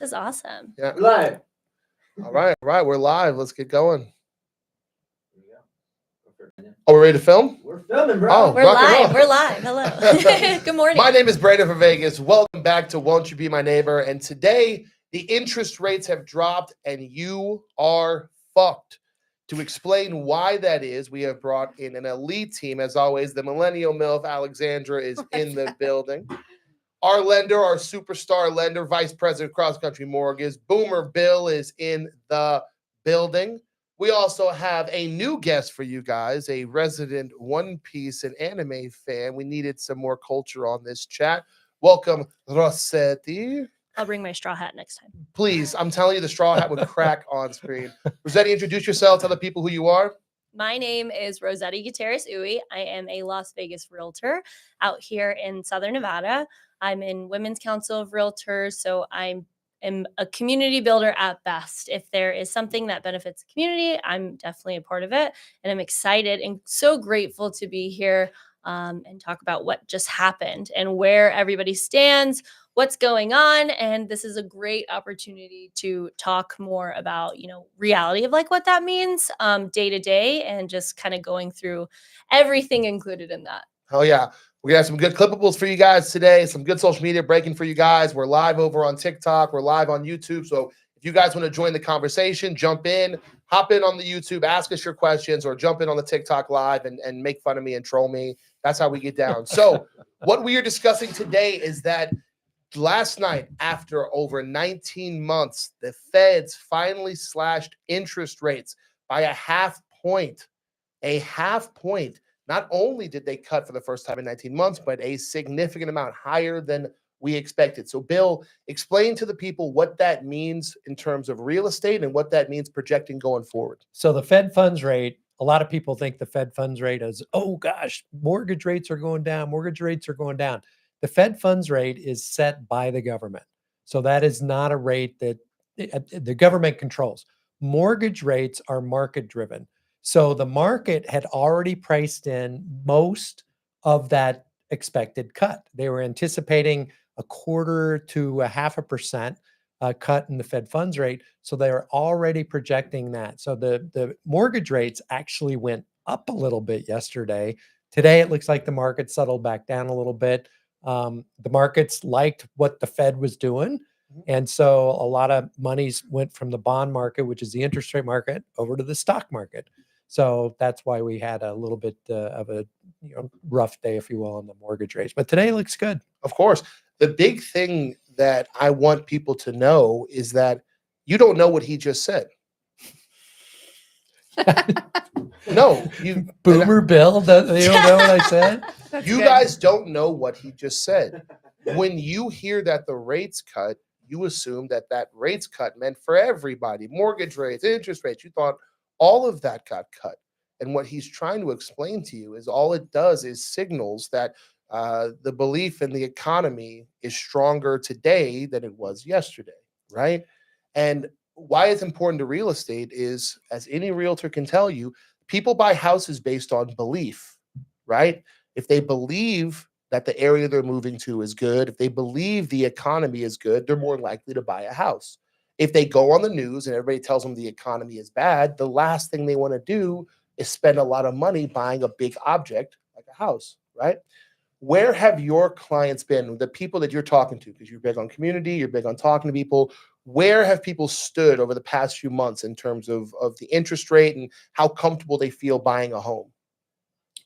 This is awesome. Yeah. We're live. All right. All right. We're live. Let's get going. Here we go. Are we ready to film? We're filming, bro. Oh, We're rock and roll. live. We're live. Hello. Good morning. My name is Brandon from Vegas. Welcome back to Won't You Be My Neighbor? And today, the interest rates have dropped and you are fucked. To explain why that is, we have brought in an elite team. As always, the Millennial MILF, Alexandra, is in the building. Our lender, our superstar lender, Vice President Cross Country Mortgage, Boomer Bill, is in the building. We also have a new guest for you guys, a resident One Piece and anime fan. We needed some more culture on this chat. Welcome, Rossetti. I'll bring my straw hat next time. Please, I'm telling you, the straw hat would crack on screen. Rossetti, introduce yourself. Tell the people who you are. My name is Rossetti Gutierrez Uy. I am a Las Vegas realtor out here in Southern Nevada. I'm in Women's Council of Realtors, so I am a community builder at best. If there is something that benefits the community, I'm definitely a part of it. And I'm excited and so grateful to be here and talk about what just happened and where everybody stands, what's going on. And this is a great opportunity to talk more about, reality of like what that means day to day and just kind of going through everything included in that. Oh, yeah. We got some good clippables for you guys today, some good social media breaking for you guys. We're live over on TikTok. We're live on YouTube. So if you guys want to join the conversation, jump in, hop in on the YouTube, ask us your questions, or jump in on the TikTok live and make fun of me and troll me. That's how we get down. So what we are discussing today is that last night, after over 19 months, the Feds finally slashed interest rates by a half point. A half point. Not only did they cut for the first time in 19 months, but a significant amount higher than we expected. So, Bill, explain to the people what that means in terms of real estate and what that means projecting going forward. So the Fed funds rate, a lot of people think the Fed funds rate is, oh gosh, mortgage rates are going down. Mortgage rates are going down. The Fed funds rate is set by the government. So that is not a rate that the government controls. Mortgage rates are market driven. So the market had already priced in most of that expected cut. They were anticipating a 1/4 to 0.5% cut in the Fed funds rate. So they are already projecting that. So the mortgage rates actually went up a little bit yesterday. Today, it looks like the market settled back down a little bit. The markets liked what the Fed was doing. And so a lot of monies went from the bond market, which is the interest rate market, over to the stock market. So that's why we had a little bit of a rough day, if you will, on the mortgage rates. But today looks good. Of course. The big thing that I want people to know is that you don't know what he just said. No, you Boomer Bill, they don't know what I said. You guys don't know what he just said. When you hear that the rates cut, you assume that rates cut meant for everybody. Mortgage rates, interest rates. You thought all of that got cut. And what he's trying to explain to you is all it does is signals that the belief in the economy is stronger today than it was yesterday, right? And why it's important to real estate is, as any realtor can tell you, people buy houses based on belief, right? If they believe that the area they're moving to is good, if they believe the economy is good, they're more likely to buy a house. If they go on the news and everybody tells them the economy is bad, the last thing they want to do is spend a lot of money buying a big object like a house, right? Where have your clients been, the people that you're talking to, because you're big on community, you're big on talking to people, where have people stood over the past few months in terms of the interest rate and how comfortable they feel buying a home?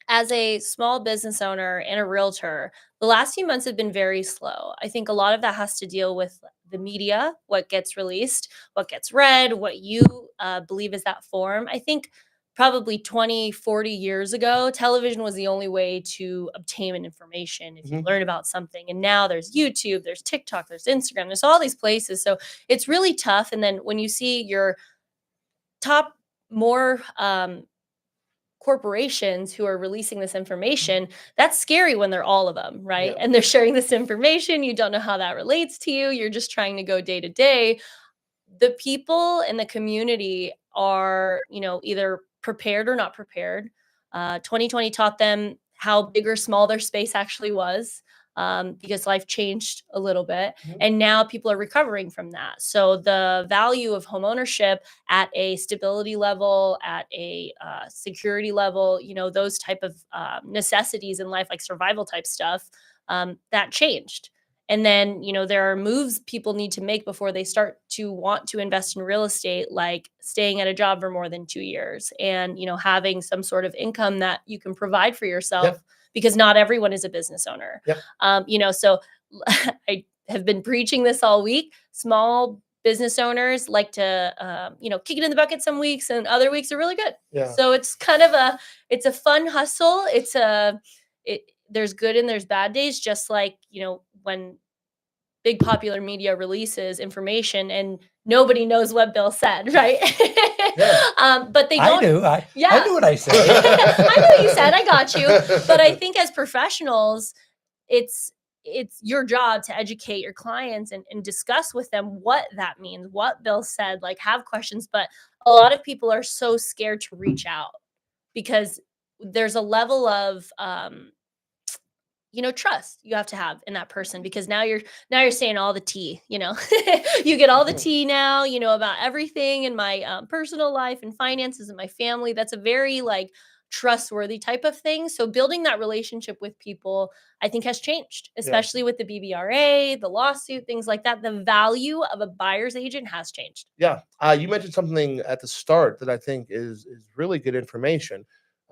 As a small business owner and a realtor, the last few months have been very slow. I think a lot of that has to deal with the media, what gets released, what gets read, what you believe is that form. I think probably 20, 40 years ago, television was the only way to obtain information if you learn about something. And now there's YouTube, there's TikTok, there's Instagram, there's all these places. So it's really tough. And then when you see your top more corporations who are releasing this information, that's scary when they're all of them, right? Yeah. And they're sharing this information. You don't know how that relates to you. You're just trying to go day to day. The people in the community are, either prepared or not prepared. 2020 taught them how big or small their space actually was. because life changed a little bit. Mhm. And now people are recovering from that. So the value of home ownership at a stability level, at a security level, those type of necessities in life, like survival type stuff, that changed. And then, there are moves people need to make before they start to want to invest in real estate, like staying at a job for more than 2 years and, having some sort of income that you can provide for yourself, because not everyone is a business owner. Yep. So I have been preaching this all week. Small business owners like to, kick it in the bucket some weeks, and other weeks are really good. Yeah. So it's kind of it's a fun hustle. There's good and there's bad days, just like, when big popular media releases information and nobody knows what Bill said, right? Yeah. But they I don't. knew. I Yeah. knew what I said. I know what you said. I got you. But I think as professionals, it's your job to educate your clients and discuss with them what that means, what Bill said, like have questions. But a lot of people are so scared to reach out because there's a level of trust you have to have in that person, because now you're saying all the tea, you get all the tea now, about everything in my personal life and finances and my family. That's a very like trustworthy type of thing. So building that relationship with people, I think, has changed, especially with the BBRA, the lawsuit, things like that. The value of a buyer's agent has changed. Yeah. You mentioned something at the start that I think is really good information.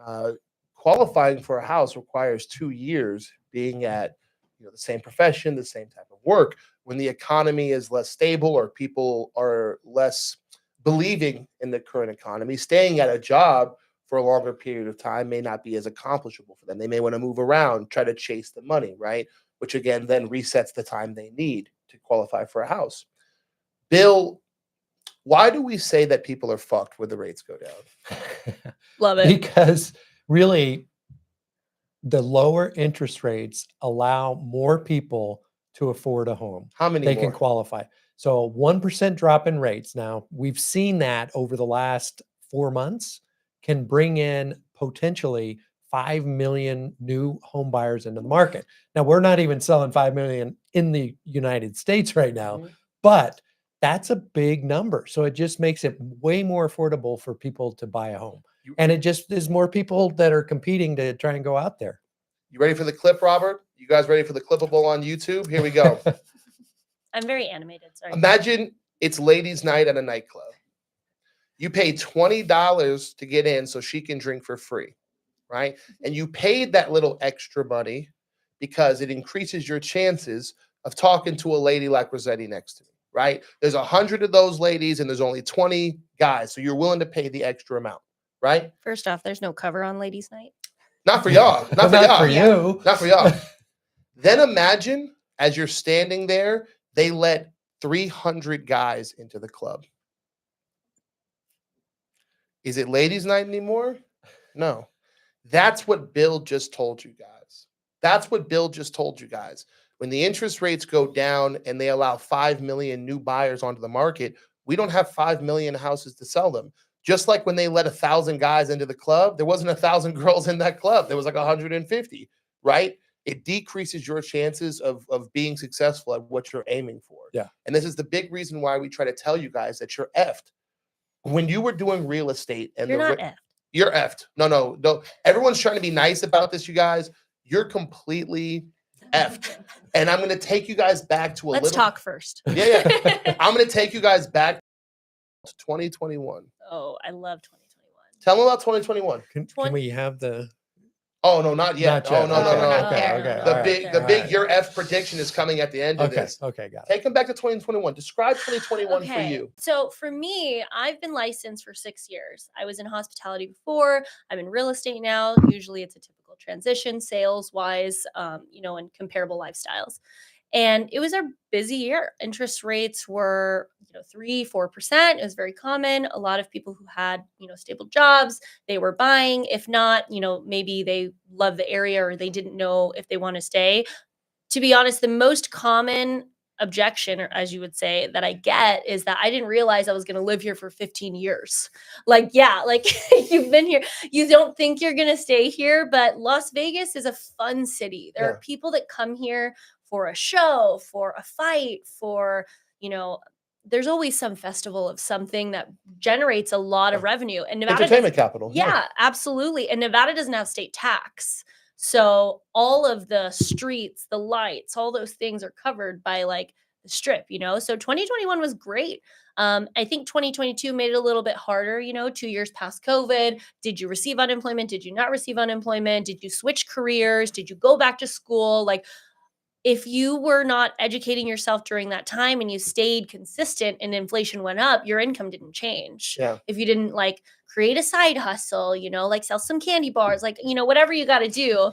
Uh, Qualifying for a house requires 2 years being at the same profession, the same type of work. When the economy is less stable or people are less believing in the current economy, staying at a job for a longer period of time may not be as accomplishable for them. They may want to move around, try to chase the money, right? Which again then resets the time they need to qualify for a house. Bill, why do we say that people are fucked when the rates go down? Love it. Because really, the lower interest rates allow more people to afford a home. How many They more? can qualify. So a 1% drop in rates. Now, we've seen that over the last 4 months can bring in potentially 5 million new home buyers into the market. Now, we're not even selling 5 million in the United States right now, Mhm. but that's a big number. So it just makes it way more affordable for people to buy a home. You- And it just is more people that are competing to try and go out there. You ready for the clip, Robert? You guys ready for the clippable on YouTube? Here we go. I'm very animated. Sorry. Imagine it's ladies' night at a nightclub. You pay $20 to get in so she can drink for free, right? And you paid that little extra money because it increases your chances of talking to a lady like Rossetti next to me, right? There's 100 of those ladies and there's only 20 guys, so you're willing to pay the extra amount, right? First off, there's no cover on ladies' night. Not for y'all. Well, Not for y'all. for you. Not for y'all. Then imagine as you're standing there, they let 300 guys into the club. Is it ladies' night anymore? No. That's what Bill just told you guys. That's what Bill just told you guys. When the interest rates go down and they allow 5 million new buyers onto the market, we don't have 5 million houses to sell them. Just like when they let 1,000 guys into the club, there wasn't 1,000 girls in that club. There was like 150, right? It decreases your chances of being successful at what you're aiming for. Yeah. And this is the big reason why we try to tell you guys that you're effed. When you were doing real estate and You're not effed. you're effed. No. Everyone's trying to be nice about this, you guys. You're completely effed. And I'm going to take you guys back to a Let's little. talk first. Yeah. I'm going to take you guys back to 2021. Oh, I love 2021. Tell them about 2021. Can we have the Oh, no, not yet. Not yet. Oh, no. Okay, The all right. big, your F prediction is coming at the end of okay, this. okay, got it. Take them back to 2021. Describe 2021 for you. So for me, I've been licensed for 6 years. I was in hospitality before. I'm in real estate now. Usually it's a typical transition sales wise, and comparable lifestyles. And it was a busy year. Interest rates were, 3-4%. It was very common. A lot of people who had, stable jobs, they were buying. If not, maybe they love the area or they didn't know if they want to stay. To be honest, the most common objection, or as you would say, that I get is that I didn't realize I was going to live here for 15 years. Like, yeah, like you've been here. You don't think you're going to stay here, but Las Vegas is a fun city. There Yeah. are people that come here for a show, for a fight, for, you know, there's always some festival of something that generates a lot of revenue. And Nevada Entertainment capital. yeah, absolutely. And Nevada doesn't have state tax. So all of the streets, the lights, all those things are covered by like the strip, you know? So 2021 was great. I think 2022 made it a little bit harder, you know, 2 years past COVID. Did you receive unemployment? Did you not receive unemployment? Did you switch careers? Did you go back to school? Like, if you were not educating yourself during that time and you stayed consistent and inflation went up, your income didn't change. Yeah. If you didn't like create a side hustle, you know, like sell some candy bars, like, you know, whatever you got to do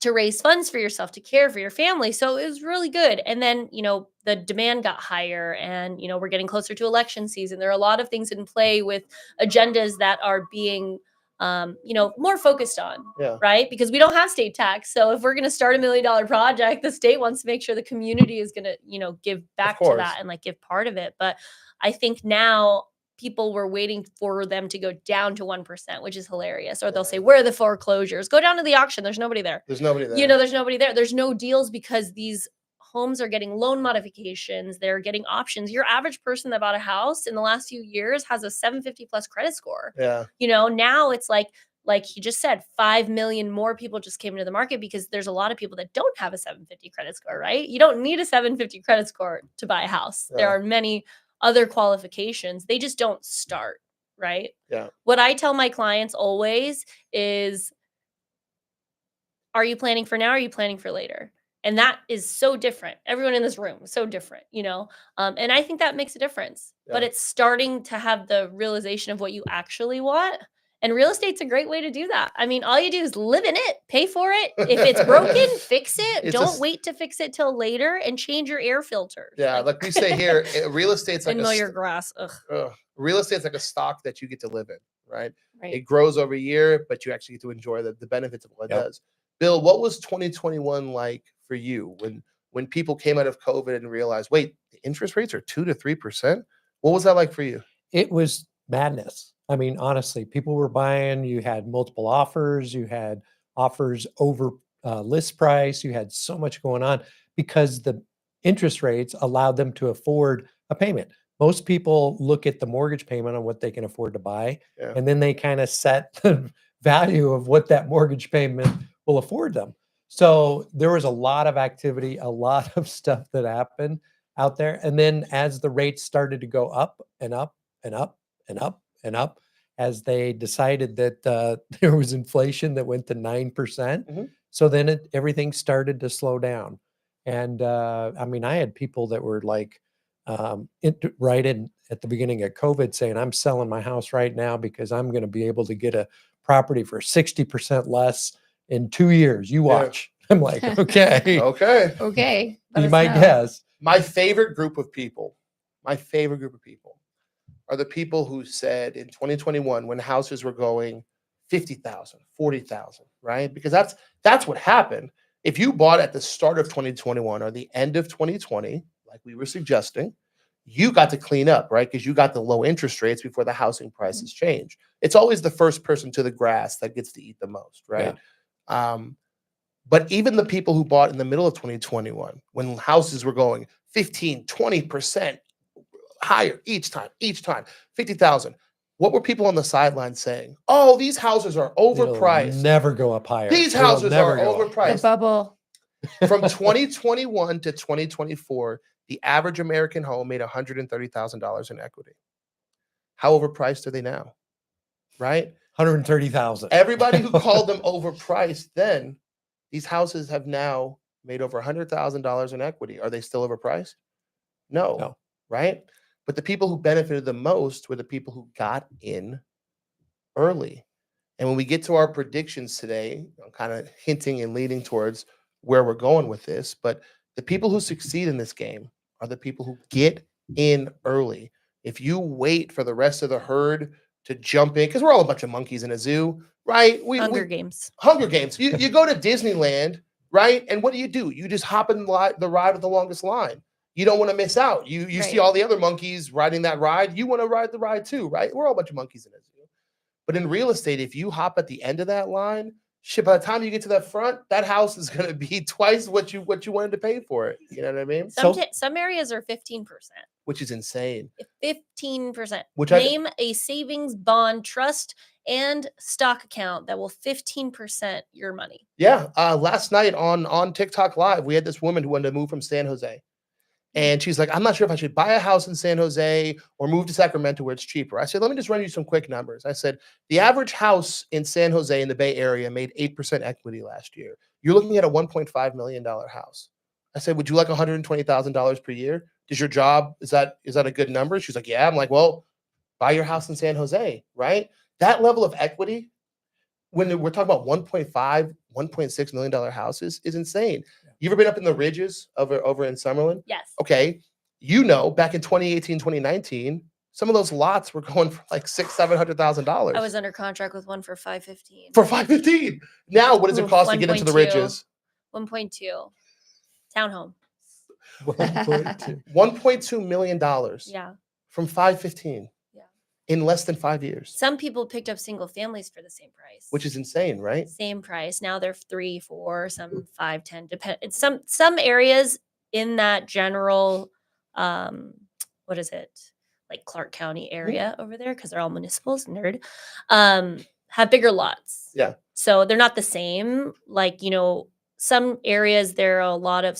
to raise funds for yourself, to care for your family. So it was really good. And then, you know, the demand got higher and, you know, we're getting closer to election season. There are a lot of things in play with agendas that are being you know, more focused on, Yeah. right? Because we don't have state tax. So if we're going to start $1 million project, the state wants to make sure the community is going to, you know, give back to course. that and like give part of it. But I think now people were waiting for them to go down to 1%, which is hilarious. Or they'll say, where are the foreclosures? Go down to the auction. There's nobody there. There's nobody there. You know, there's nobody there. There's no deals because these homes are getting loan modifications. They're getting options. Your average person that bought a house in the last few years has a 750 plus credit score. Yeah. You know, now it's like he just said, 5 million more people just came into the market because there's a lot of people that don't have a 750 credit score, right? You don't need a 750 credit score to buy a house. There Yeah. are many other qualifications. They just don't start, right? Yeah. What I tell my clients always is, are you planning for now? Or are you planning for later? And that is so different. Everyone in this room is so different, you know? And I think that makes a difference. But Yeah. it's starting to have the realization of what you actually want. And real estate's a great way to do that. I mean, all you do is live in it, pay for it. If it's broken, fix it. It's a Don't s- wait to fix it till later, and change your air filters. Yeah. Like we say here, real estate's like and a mow your grass. Ugh, real estate's like a stock that you get to live in, right? right. It grows over a year, but you actually get to enjoy the benefits of what it Yep. does. Bill, what was 2021 like for you when people came out of COVID and realized, wait, the interest rates are 2 to 3%? What was that like for you? It was madness. I mean, honestly, people were buying. You had multiple offers. You had offers over list price. You had so much going on because the interest rates allowed them to afford a payment. Most people look at the mortgage payment on what they can afford to buy, Yeah. and then they kind of set the value of what that mortgage payment will afford them. So there was a lot of activity, a lot of stuff that happened out there. And then as the rates started to go up and up and up and up and up, as they decided that there was inflation that went to 9%. Mhm. So then everything started to slow down. And I mean, I had people that were like, right in at the beginning of COVID saying, I'm selling my house right now because I'm going to be able to get a property for 60% less in 2 years. You Yeah. watch. I'm like, okay, Okay. Okay. let you us might know. guess. My favorite group of people are the people who said in 2021 when houses were going 50,000, 40,000, right? Because that's what happened. If you bought at the start of 2021 or the end of 2020, like we were suggesting, you got to clean up, right? Because you got the low interest rates before the housing prices change. It's always the first person to the grass that gets to eat the most, right? But even the people who bought in the middle of 2021, when houses were going 15, 20% higher each time, 50,000. What were people on the sidelines saying? Oh, these houses are It'll overpriced. never go up higher. These It'll houses never are go up. The overpriced. bubble. From 2021 to 2024, the average American home made $130,000 in equity. How overpriced are they now? Right? 130,000. Everybody who called them overpriced then, these houses have now made over $100,000 in equity. Are they still overpriced? No. Right? But the people who benefited the most were the people who got in early. And when we get to our predictions today, I'm kind of hinting and leaning towards where we're going with this, but the people who succeed in this game are the people who get in early. If you wait for the rest of the herd to jump in, because we're all a bunch of monkeys in a zoo, right? Hunger Games. Hunger Games. You go to Disneyland right? And what do? You just hop in the ride with the longest line. You don't want to miss out. You see Right. all the other monkeys riding that ride. You want to ride the ride too, right? We're all a bunch of monkeys in it. But in real estate, if you hop at the end of that line, shit, by the time you get to that front, that house is going to be twice what you wanted to pay for it. You know what I mean? Some areas are 15%. Which is insane. 15%. Which I- Name a savings bond trust and stock account that will 15% your money. Yeah. Last night on TikTok Live, we had this woman who wanted to move from San Jose. And she's like, I'm not sure if I should buy a house in San Jose or move to Sacramento where it's cheaper. I said, let me just run you some quick numbers. I said, the average house in San Jose in the Bay Area made 8% equity last year. You're looking at a $1.5 million house. I said, would you like $120,000 per year? Does your job, is that a good number? She's like, yeah. I'm like, well, buy your house in San Jose, right? That level of equity, when we're talking about $1.5, $1.6 million houses, is insane. You ever been up in the ridges over in Summerlin? Yes. Okay. Back in 2018, 2019, some of those lots were going for like $600,000-$700,000. I was under contract with one for 515. for $515. Now, what does it Oof, cost to get into the 1.2. ridges? 1.2. Townhome. 1.2. $1.2 million Yeah. from 515. Yeah. In less than 5 years, Some people picked up single families for the same price. which is insane, right? Same price. Now they're 3, 4, some 5, 10. Depend. It's some areas in that general, what is it? Like Clark County area over there, because they're all municipals, nerd, have bigger lots. Yeah. So they're not the same. Like, some areas there are a lot of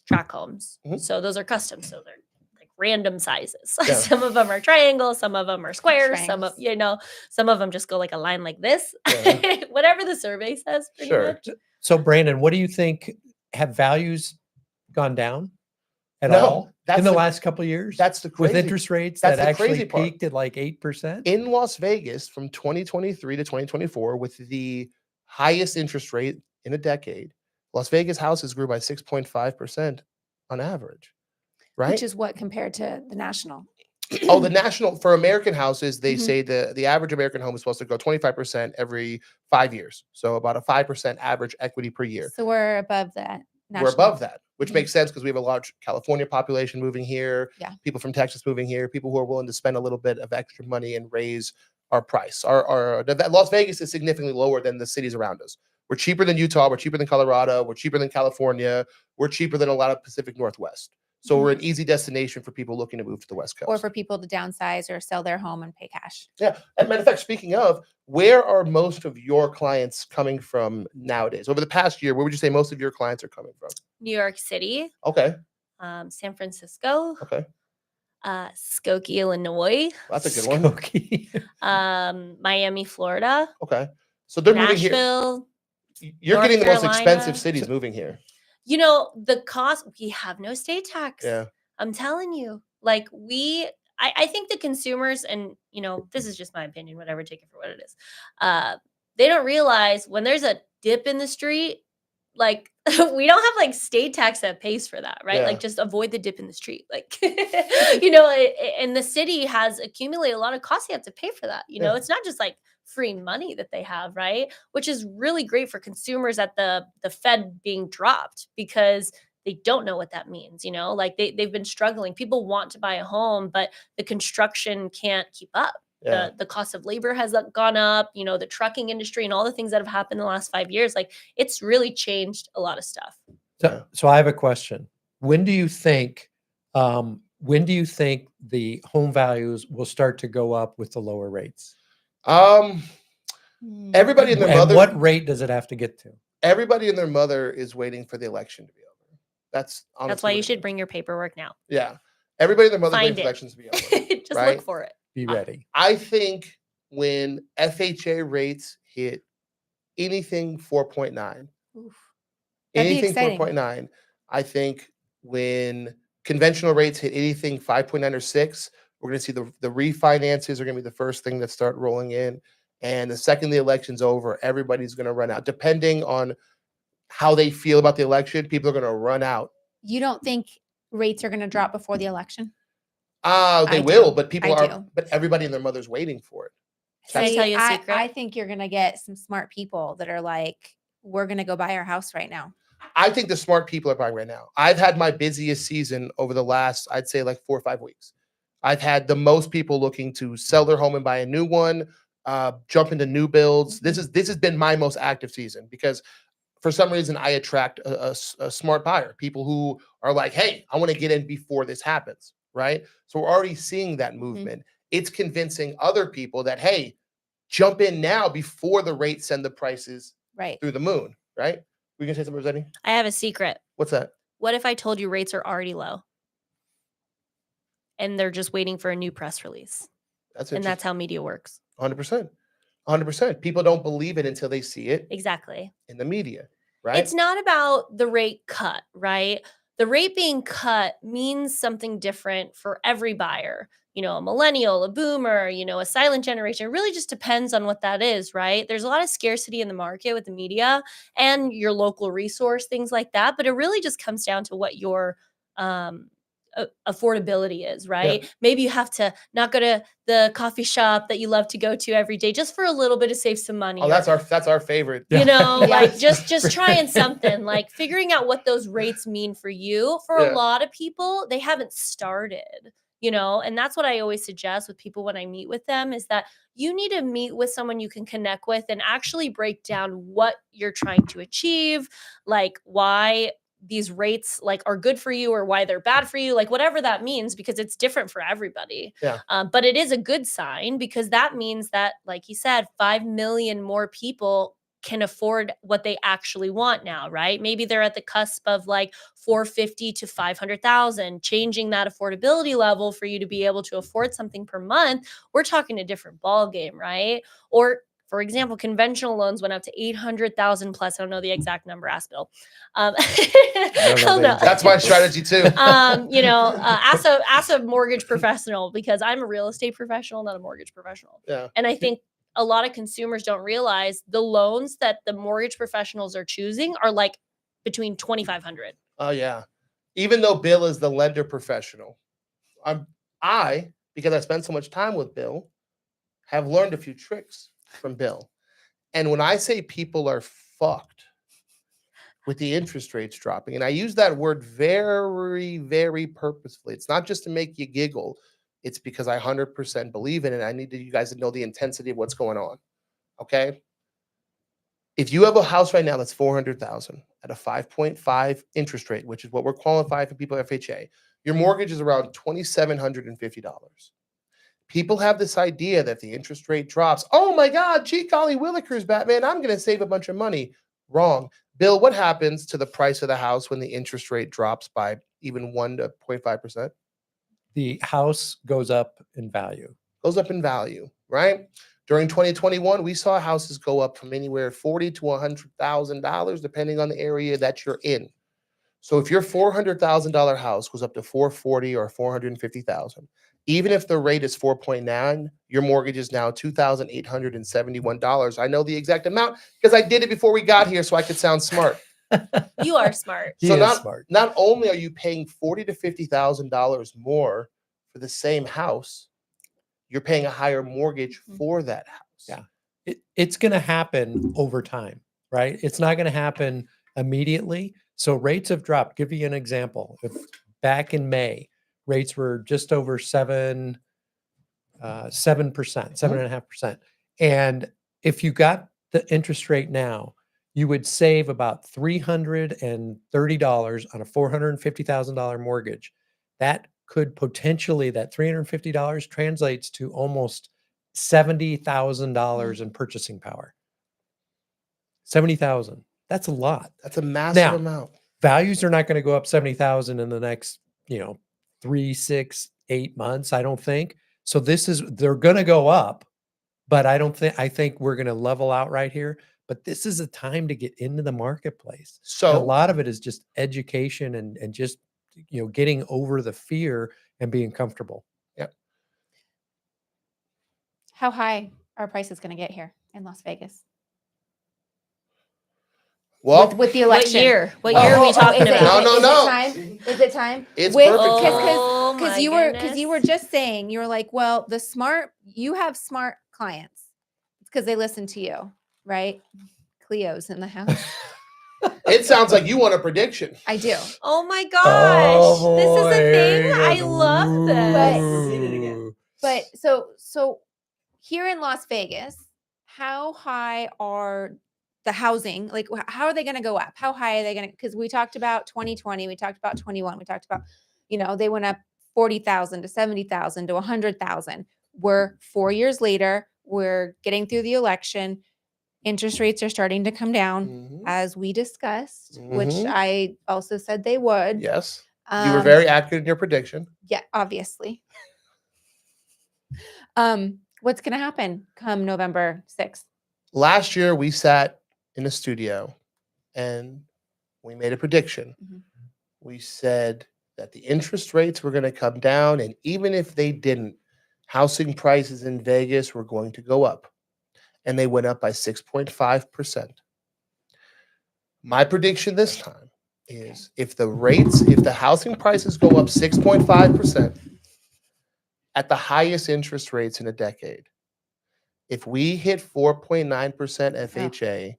track homes. Mhm. So those are custom. So they're like random sizes. Yeah. Some of them are triangles, some of them are squares, some of Triangles. some of them just go like a line like this. Yeah. Whatever the survey says, pretty Sure. much. So, Brandon, what do you think? Have values gone down at No, all that's in the the- last couple of years? That's the with crazy. interest rates that's that the actually crazy part. peaked at like 8%. In Las Vegas from 2023 to 2024, with the highest interest rate in a decade, Las Vegas houses grew by 6.5% on average, right? Which is what compared to the national. Oh, the national for American houses, they Mhm. say the average American home is supposed to grow 25% every 5 years. So about a 5% average equity per year. So we're above that. We're above that, which Mhm. makes sense because we have a large California population moving here. Yeah. People from Texas moving here. People who are willing to spend a little bit of extra money and raise our price. That Las Vegas is significantly lower than the cities around us. We're cheaper than Utah. We're cheaper than Colorado. We're cheaper than California. We're cheaper than a lot of Pacific Northwest. So Mhm. we're an easy destination for people looking to move to the West Coast. Or for people to downsize or sell their home and pay cash. Yeah. And matter of fact, speaking of, where are most of your clients coming from nowadays? Over the past year, where would you say most of your clients are coming from? New York City, Okay. San Francisco, Okay. Skokie, Illinois, That's a good one. Skokie. Miami, Florida, Okay. So they're moving here. Nashville. You're North getting the most Carolina. expensive cities moving here. The cost, we have no state tax. Yeah. I'm telling you, like I think the consumers, and this is just my opinion, whatever, take it for what it is. They don't realize when there's a dip in the street, like we don't have like state tax that pays for that, right? Yeah. Like just avoid the dip in the street. Like, and the city has accumulated a lot of costs. You have to pay for that. Yeah. It's not just like free money that they have, right? Which is really great for consumers at the Fed being dropped, because they don't know what that means. Like they've been struggling. People want to buy a home, but the construction can't keep up. Yeah. The cost of labor has gone up, the trucking industry and all the things that have happened in the last 5 years. Like it's really changed a lot of stuff. So I have a question. When do you think the home values will start to go up with the lower rates? Everybody and their And mother. what rate does it have to get to? Everybody and their mother is waiting for the election to be over. That's honestly That's why what you it should is. bring your paperwork now. Yeah. Everybody and their mother waiting Find for it. elections to be over. Just Right? look for it. Be ready. I think when FHA rates hit anything 4.9, Oof. That'd be anything exciting. 4.9, I think when conventional rates hit anything 5.9 or 6, we're going to see the refinances are going to be the first thing that start rolling in. And the second the election's over, everybody's going to run out. Depending on how they feel about the election, people are going to run out. You don't think rates are going to drop before the election? They I will, do. but people I are, do. but everybody and their mother's waiting for it. Can I tell you a I secret? think you're going to get some smart people that are like, we're going to go buy our house right now? I think the smart people are buying right now. I've had my busiest season over the last, I'd say, like 4 or 5 weeks. I've had the most people looking to sell their home and buy a new one, jump into new builds. This has been my most active season because for some reason I attract a smart buyer, people who are like, hey, I want to get in before this happens, right? So we're already seeing that movement. It's convincing other people that, hey, jump in now before the rates send the prices Right. through the moon, right? We can say something, Rosetti? I have a secret. What's that? What if I told you rates are already low and they're just waiting for a new press release? That's And interesting. that's how media works. 100%. 100%. People don't believe it until they see it Exactly. in the media, right? It's not about the rate cut, right? The rate being cut means something different for every buyer. You know, a millennial, a boomer, you know, a silent generation. It really just depends on what that is, right? There's a lot of scarcity in the market with the media and your local resource, things like that. But it really just comes down to what your affordability is, right? Maybe you have to not go to the coffee shop that you love to go to every day just for a little bit to save some money. Oh, or- that's our favorite. you know, Yeah. like just trying something, like figuring out what those rates mean for you. For Yeah. a lot of people, they haven't started, you know, and that's what I always suggest with people when I meet with them is that you need to meet with someone you can connect with and actually break down what you're trying to achieve, like why these rates like are good for you or why they're bad for you, like whatever that means, because it's different for everybody. Yeah. But it is a good sign because that means that, like he said, 5 million more people can afford what they actually want now, right? Maybe they're at the cusp of like 450 to 500,000, changing that affordability level for you to be able to afford something per month. We're talking a different ball game, right? Or for example, conventional loans went up to 800,000 plus. I don't know the exact number. Ask Bill. don't know Hell the no. exact That's my strategy too. You know, ask a mortgage professional because I'm a real estate professional, not a mortgage professional. Yeah. And I think a lot of consumers don't realize the loans that the mortgage professionals are choosing are like between 2,500. Oh yeah. Even though Bill is the lender professional, because I spend so much time with Bill, have learned a few tricks from Bill. And when I say people are fucked with the interest rates dropping, and I use that word very, very purposefully. It's not just to make you giggle. It's because I 100% believe in it. I need you guys to know the intensity of what's going on. Okay. If you have a house right now that's 400,000 at a 5.5 interest rate, which is what we're qualifying for people at FHA, your mortgage is around $2,750. People have this idea that if the interest rate drops, oh my God, gee golly willikers, Batman, I'm going to save a bunch of money. Wrong. Bill, what happens to the price of the house when the interest rate drops by even 1 to 0.5%? The house goes up in value. Goes up in value, right? During 2021, we saw houses go up from anywhere $40,000 to $100,000, depending on the area that you're in. So if your $400,000 house goes up to $440,000 or $450,000, even if the rate is 4.9, your mortgage is now $2,871. I know the exact amount because I did it before we got here, so I could sound smart. You are smart. He So is smart. not only are you paying $40,000 to $50,000 more for the same house, you're paying a higher mortgage for that house. Yeah. It's going to happen over time, right? It's not going to happen immediately. So rates have dropped. Give you an example. If back in May, rates were just over 7%, 7.5%. And if you got the interest rate now, you would save about $330 on a $450,000 mortgage. That could potentially, that $350 translates to almost $70,000 in purchasing power. 70,000. That's a lot. That's a massive Now, amount. Values are not going to go up 70,000 in the next, 3, 6, 8 months, I don't think. So they're going to go up, but I think we're going to level out right here. But this is a time to get into the marketplace. And a So lot of it is just education and just, getting over the fear and being comfortable. How high are prices going to get here in Las Vegas well, with the What election? year? What year are we talking is it, about? No, is no. it time? Is it time? it's With- perfect. because- time. Oh Because my you were goodness. just saying, you were like, well, you have smart clients. It's because they listen to you, right? Cleo's in the house. It sounds like you want a prediction. I do. Oh my gosh. This is a thing. I But- love this. Repeat it again. But so here in Las Vegas, how high are the housing? Like, how are they going to go up? How high are they going to? Because we talked about 2020, we talked about 21, we talked about, they went up 40,000 to 70,000 to 100,000. We're 4 years later. We're getting through the election. Interest rates are starting to come down, Mhm. as we discussed, which Mhm. I also said they would. Yes. You were Um, very accurate in your prediction. Yeah, obviously. What's going to happen come November 6th? Last year, we sat in a studio and we made a prediction. Mhm. We said that the interest rates were going to come down. And even if they didn't, housing prices in Vegas were going to go up. And they went up by 6.5%. My prediction this time is if the housing prices go up 6.5% at the highest interest rates in a decade, if we hit 4.9% FHA,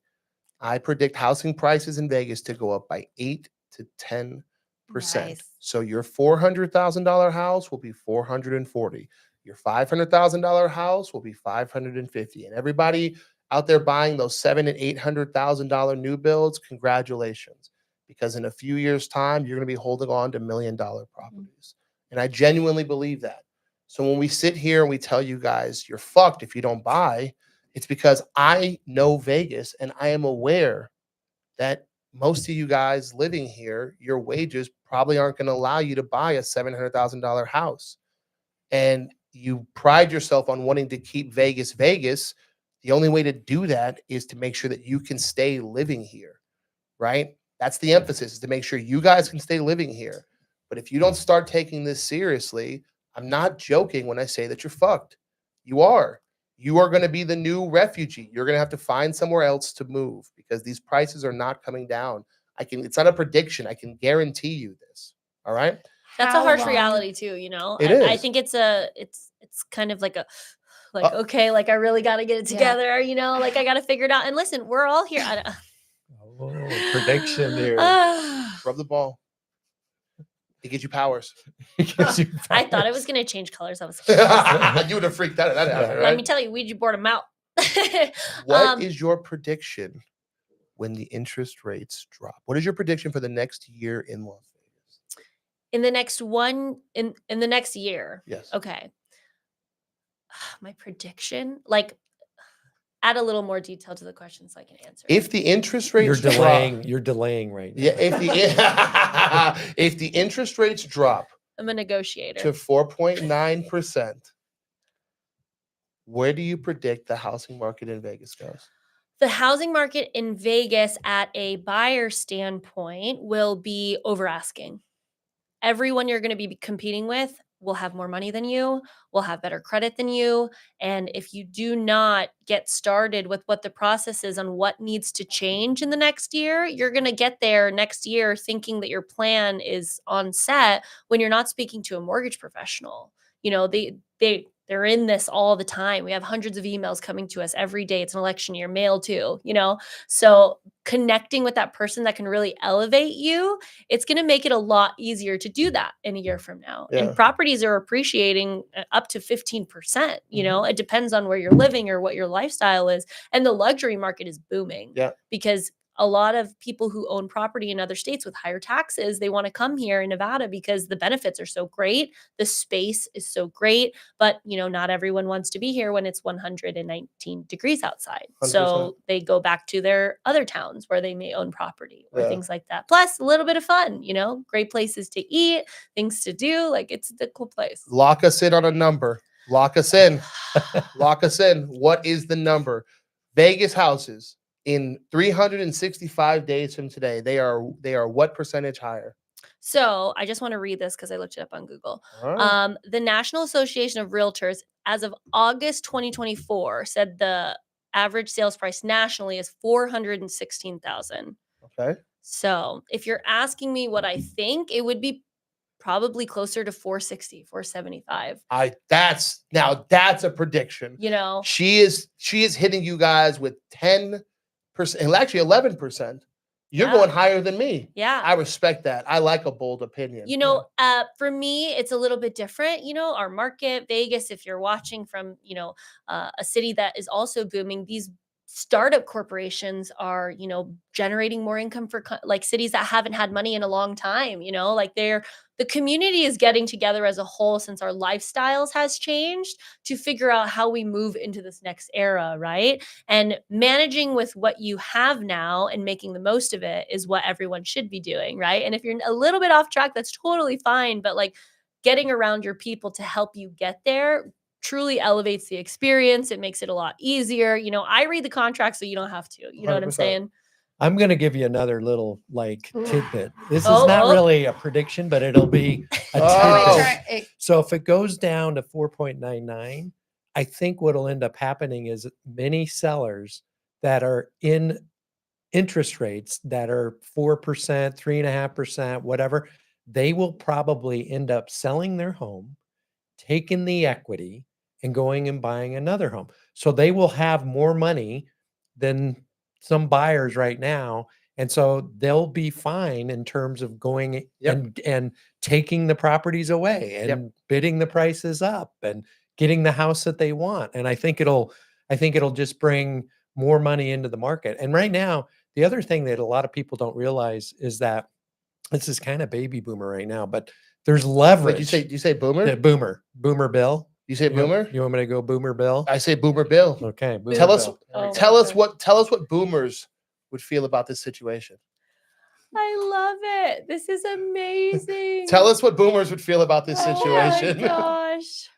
I predict housing prices in Vegas to go up by 8 to 10%. Nice. So your $400,000 house will be 440. Your $500,000 house will be 550. And everybody out there buying those $700,000 and $800,000 new builds, congratulations, because in a few years' time you're going to be holding on to $1 million properties. And I genuinely believe that. So when we sit here and we tell you guys you're fucked if you don't buy, it's because I know Vegas and I am aware that most of you guys living here, your wages probably aren't going to allow you to buy a $700,000 house. And you pride yourself on wanting to keep Vegas Vegas. The only way to do that is to make sure that you can stay living here, right? That's the emphasis, is to make sure you guys can stay living here. But if you don't start taking this seriously, I'm not joking when I say that you're fucked. You are. You are going to be the new refugee. You're going to have to find somewhere else to move because these prices are not coming down. It's not a prediction. I can guarantee you this. All right. That's How a harsh long- reality too, It I is. think it's kind of like Uh, okay, like I really got to get it Yeah. together, like I got to figure it out. And listen, we're all here. Oh, prediction here. Rub the ball. It gives you powers. I thought it was going to change colors. I was You would have freaked out if that happened, let me right? tell you, Ouija board them out. What is your prediction when the interest rates drop? What is your prediction for the next year in Las Vegas? in the next in the next year? Yes. Okay. My prediction, like, add a little more detail to the question so I can answer. If the interest rates You're drop, delaying right now. yeah, if the interest rates drop I'm a negotiator. to 4.9%, where do you predict the housing market in Vegas goes? The housing market in Vegas at a buyer standpoint will be over asking. Everyone you're going to be competing with will have more money than you, will have better credit than you. And if you do not get started with what the process is on what needs to change in the next year, you're going to get there next year thinking that your plan is on set when you're not speaking to a mortgage professional. They're in this all the time. We have hundreds of emails coming to us every day. It's an election year, mail too, So connecting with that person that can really elevate you, it's going to make it a lot easier to do that in a year from now. Yeah. And properties are appreciating up to 15%. It depends on where you're living or what your lifestyle is. And the luxury market is booming. Yeah. Because a lot of people who own property in other states with higher taxes, they want to come here in Nevada because the benefits are so great. The space is so great, but not everyone wants to be here when it's 119 degrees outside. 100%. So they go back to their other towns where they may own property or Yeah. things like that. Plus a little bit of fun, great places to eat, things to do. Like, it's a cool place. Lock us in on a number. Lock us in. Lock us in. What is the number? Vegas houses in 365 days from today, they are what percentage higher? So I just want to read this because I looked it up on Google. All right. The National Association of Realtors, as of August 2024, said the average sales price nationally is $416,000. Okay. So if you're asking me what I think, it would be probably closer to 460, 475. That's a prediction. You know, She is hitting you guys with 10 and actually 11%. You're Yeah. going higher than me. Yeah. I respect that. I like a bold opinion. You know, for me, it's a little bit different. You know, our market, Vegas, if you're watching from, a city that is also booming, these startup corporations are, generating more income for like cities that haven't had money in a long time, like the community is getting together as a whole since our lifestyles has changed to figure out how we move into this next era, right? And managing with what you have now and making the most of it is what everyone should be doing, right? And if you're a little bit off track, that's totally fine. But like getting around your people to help you get there truly elevates the experience. It makes it a lot easier. I read the contract so you don't have to. You know what I'm 100%. saying? I'm going to give you another little like Ooh. tidbit. This is Oh, not oh. really a prediction, but it'll be a Oh. tidbit. So if it goes down to 4.99, I think what'll end up happening is many sellers that are in interest rates that are 4%, 3.5%, whatever, they will probably end up selling their home, taking the equity, and going and buying another home. So they will have more money than some buyers right now. And so they'll be fine in terms of going and taking the properties away and bidding the prices up and getting the house that they want. And I think it'll just bring more money into the market. And right now, the other thing that a lot of people don't realize is that this is kind of baby boomer right now, but there's leverage. Wait, you say boomer? Yeah, boomer Bill. You say boomer? You want me to go boomer Bill? I say boomer Bill. Okay. Boomer Tell us- Bill. Oh Tell my us what boomers would feel about this situation. I love it. This is amazing. Tell us what boomers would feel about this Oh situation. my gosh.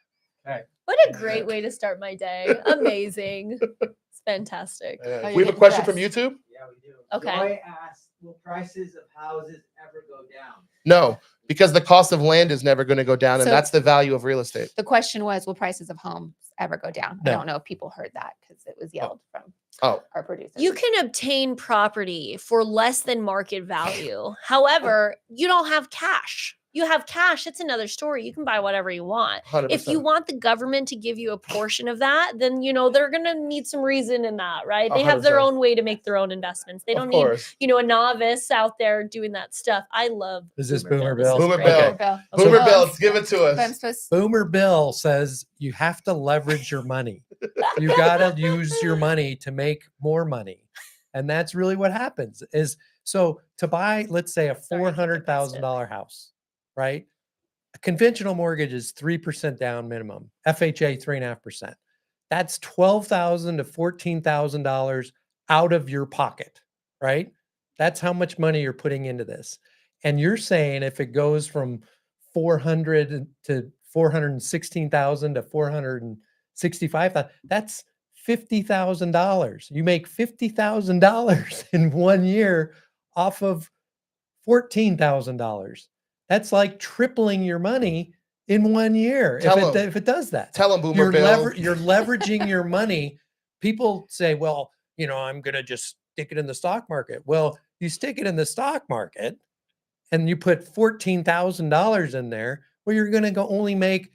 Okay. What a great way to start my day. Amazing. It's fantastic. Yeah. Oh, We have a you're question from impressed. YouTube. Yeah, we do. Okay. Joy asked, will prices of houses ever go down? No, because the cost of land is never going to go down, and So- that's the value of real estate. The question was, will prices of homes ever go down? No. I don't know if people heard that because it was yelled from Oh, our producers. You can obtain property for less than market value. However, you don't have cash. You have cash, it's another story. You can buy whatever you want. 100%. If you want the government to give you a portion of that, then they're going to need some reason in that, right? They have their 100%. own way to make their own investments. They Of don't need, course. a novice out there doing that stuff. I love Is this Boomer Boomer This Bill? is Boomer great. Bill. Bill. Boomer Oh, Bill, it's- give it to but I'm us. supposed Boomer Bill says you have to leverage your money. You got to use your money to make more money. And that's really what happens is so to buy, let's say a Sorry, I get depressed. $400,000 house, right? A conventional mortgage is 3% down minimum, FHA 3.5%. That's $12,000 to $14,000 out of your pocket, right? That's how much money you're putting into this. And you're saying if it goes from 400 to 416,000 to 465,000, that's $50,000. You make $50,000 in 1 year off of $14,000. That's like tripling your money in 1 year Tell if it does that. Tell him, Boomer You're, Bill. you're leveraging your money. People say, well, I'm going to just stick it in the stock market. Well, you stick it in the stock market and you put $14,000 in there, well, you're going to only make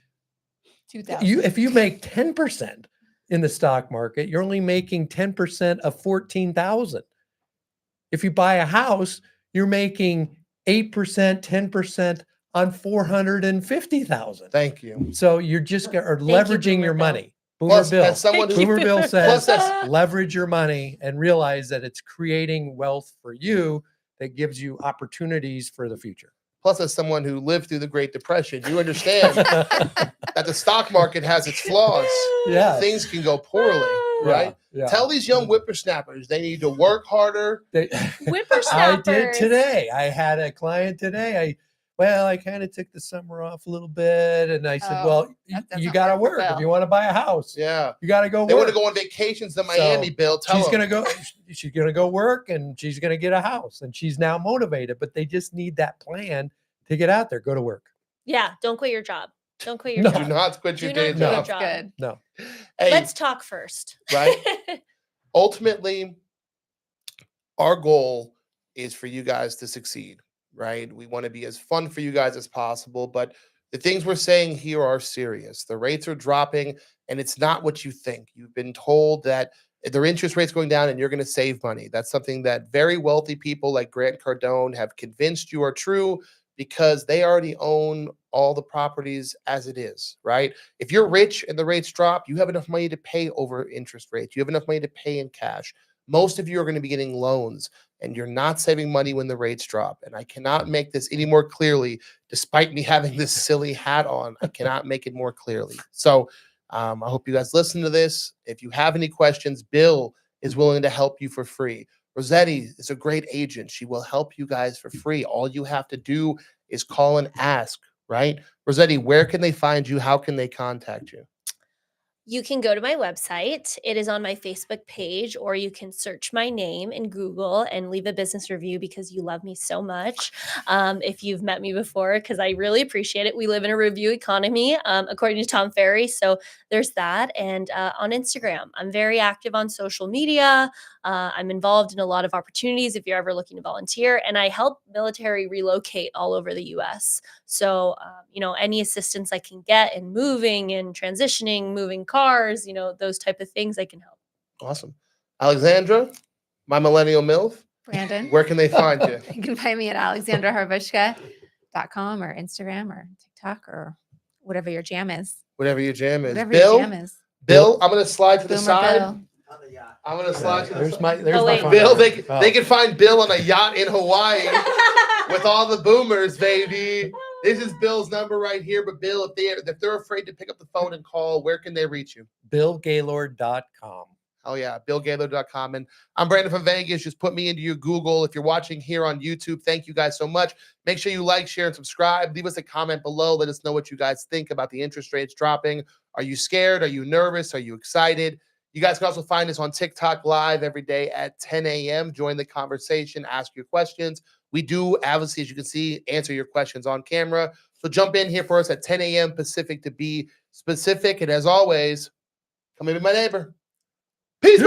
2,000. if you make 10% in the stock market, you're only making 10% of 14,000. If you buy a house, you're making 8%, 10% on 450,000. Thank you. So you're just are you, leveraging Boomer your Bill. money. Boomer Plus, Bill. as someone who, Boomer Bill plus says that's leverage your money and realize that it's creating wealth for you that gives you opportunities for the future. plus as someone who lived through the Great Depression, you understand that the stock market has its flaws. Yeah. Things can go poorly, right? Yeah. Tell these young whippersnappers they need to work harder. They- I did today. I had a client today. I kind of took the summer off a little bit, and I said, Oh, well, that you doesn't got to work for work if Bill. you want to buy a house. Yeah. You got to go They want work. to go on vacations to Miami, So, Bill. Tell She's them. gonna go. She's gonna go work, and she's gonna get a house, and she's now motivated. But they just need that plan to get out there, go to work. Yeah, don't quit your job. Don't quit your No. Do job. not quit your Do day not No. quit your job. job. Good. No, Hey, Let's talk first. right? Ultimately, our goal is for you guys to succeed, right? We want to be as fun for you guys as possible, but the things we're saying here are serious. The rates are dropping, and it's not what you think. You've been told that their interest rates going down and you're going to save money. That's something that very wealthy people like Grant Cardone have convinced you are true because they already own all the properties as it is, right? If you're rich and the rates drop, you have enough money to pay over interest rates. You have enough money to pay in cash. Most of you are going to be getting loans and you're not saving money when the rates drop. And I cannot make this any more clearly, despite me having this silly hat on. I cannot make it more clearly. So I hope you guys listen to this. If you have any questions, Bill is willing to help you for free. Rossetti is a great agent. She will help you guys for free. All you have to do is call and ask, right? Rossetti, where can they find you? How can they contact you? You can go to my website. It is on my Facebook page, or you can search my name in Google and leave a business review because you love me so much. If you've met me before, because I really appreciate it. We live in a review economy, according to Tom Ferry. So there's that. And on Instagram, I'm very active on social media. I'm involved in a lot of opportunities if you're ever looking to volunteer. And I help military relocate all over the US. So, any assistance I can get in moving and transitioning, moving cars, those type of things, I can help. Awesome. Alexandra, my millennial MILF, Brandon, where can they find you? you can find me at alexandraharbushka.com or Instagram or TikTok or whatever your jam is. Whatever your jam is. Whatever Bill, your jam is. Bill, I'm going to slide to the Boomer side. Bill. On the yacht. I'm going to slide to the There's side. my Oh, wait. phone Bill, number. they can find Bill on a yacht in Hawaii with all the boomers, baby. This is Bill's number right here. But Bill, if they're afraid to pick up the phone and call, where can they reach you? BillGaylord.com. Oh yeah, BillGaylord.com. And I'm Brandon from Vegas. Just put me into your Google. If you're watching here on YouTube, thank you guys so much. Make sure you like, share, and subscribe. Leave us a comment below. Let us know what you guys think about the interest rates dropping. Are you scared? Are you nervous? Are you excited? You guys can also find us on TikTok live every day at 10 a.m. Join the conversation, ask your questions. We do, obviously, as you can see, answer your questions on camera. So jump in here for us at 10 a.m. Pacific to be specific. And as always, come and be my neighbor. Peace.